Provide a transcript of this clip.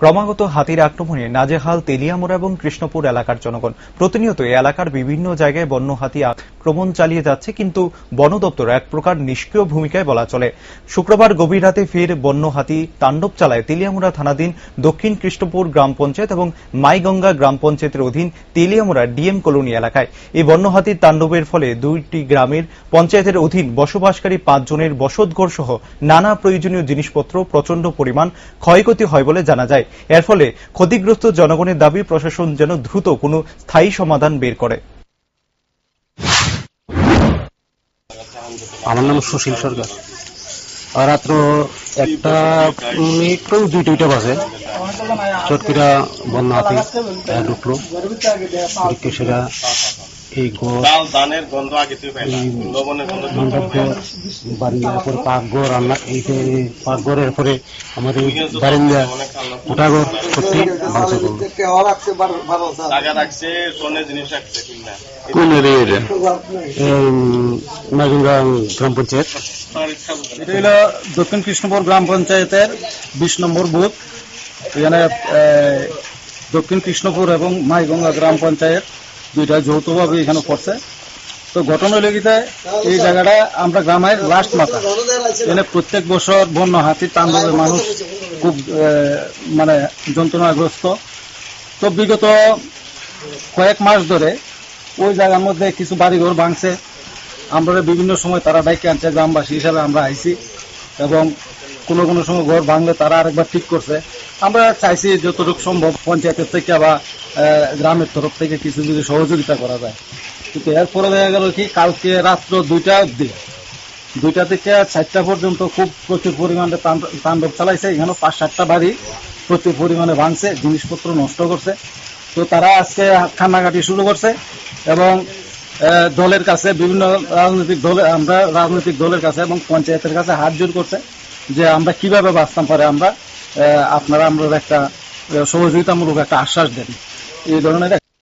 ক্রমাগত হাতির আক্রমণে নাজেহাল তেলিয়ামুড়া এবং কৃষ্ণপুর এলাকার জনগণ। প্রতিনিয়ত এই এলাকার বিভিন্ন জায়গায় বন্য হাতি আক্রমণ চালিয়ে যাচ্ছে, কিন্তু বন দপ্তর এক প্রকার নিষ্ক্রিয় ভূমিকায় বলা চলে। শুক্রবার গভীর রাতে ফের বন্য হাতি তাণ্ডব চালায় তেলিয়ামুড়া থানাধীন দক্ষিণ কৃষ্ণপুর গ্রাম পঞ্চায়েত এবং মাইগঙ্গা গ্রাম পঞ্চায়েতের অধীন তেলিয়ামুড়া ডিএম কলোনি এলাকায়। এই বন্য হাতির তাণ্ডবের ফলে দুইটি গ্রামের পঞ্চায়েতের অধীন বসবাসকারী 5 জনের বসতঘর সহ নানা প্রয়োজনীয় জিনিসপত্র প্রচন্ড পরিমাণ ক্ষয়ক্ষতি হয় বলে জানা যায়। এর ফলে ক্ষতিগ্রস্ত জনগণের দাবি প্রশাসন যেন দ্রুত কোনো স্থায়ী সমাধান বের করে। আমার নাম সুশীল সরকার। রাত্র 1:02 বাজে চটকিরা বন্যা হাতি ঢুকলো। সেটা এই পাকঘর রান্না, এই পাকঘরের পরে আমাদের বারিন্দা উঠাঘর সত্যি ভাঙচুর করলো। কোন এরিয়া? মাইগঙ্গা গ্রাম পঞ্চায়েত। এটা হলো দক্ষিণ কৃষ্ণপুর গ্রাম পঞ্চায়েতের 20 নম্বর বুথ। এখানে দক্ষিণ কৃষ্ণপুর এবং মাইগঙ্গা গ্রাম পঞ্চায়েত দুইটা যৌথভাবে এখানে পড়ছে। তো ঘটনা লেগে এই জায়গাটা আমরা গ্রামের লাস্ট মাথা। এখানে প্রত্যেক বছর বন্য হাতির তাণ্ডবে মানুষ খুব যন্ত্রণাগ্রস্ত। তো বিগত কয়েক মাস ধরে ওই জায়গার মধ্যে কিছু বাড়িঘর ভাঙছে। আমরা বিভিন্ন সময় তারা ডাইকে আনছে, গ্রামবাসী হিসাবে আমরা আইছি এবং কোনো কোনো সময় ঘর ভাঙলে তারা আরেকবার ঠিক করছে। আমরা চাইছি যতটুকু সম্ভব পঞ্চায়েতের থেকে বা গ্রামের তরফ থেকে কিছু যদি সহযোগিতা করা যায়। কিন্তু এরপরে দেখা গেল কি, কালকে রাত্র 2টা অব্দি 2টা থেকে 4টা পর্যন্ত খুব প্রচুর পরিমাণে তাণ্ডব চালাইছে। এখানে 5-7টা বাড়ি প্রচুর পরিমাণে ভাঙছে, জিনিসপত্র নষ্ট করছে। তো তারা আজকে কান্নাকাটি শুরু করছে এবং দলের কাছে, বিভিন্ন রাজনৈতিক দলের কাছে এবং পঞ্চায়েতের কাছে হাত জোর করছে যে আমরা কিভাবে বাঁচতাম পারে, আমরা আপনারা একটা সহযোগিতামূলক একটা আশ্বাস দেন, এই ধরনের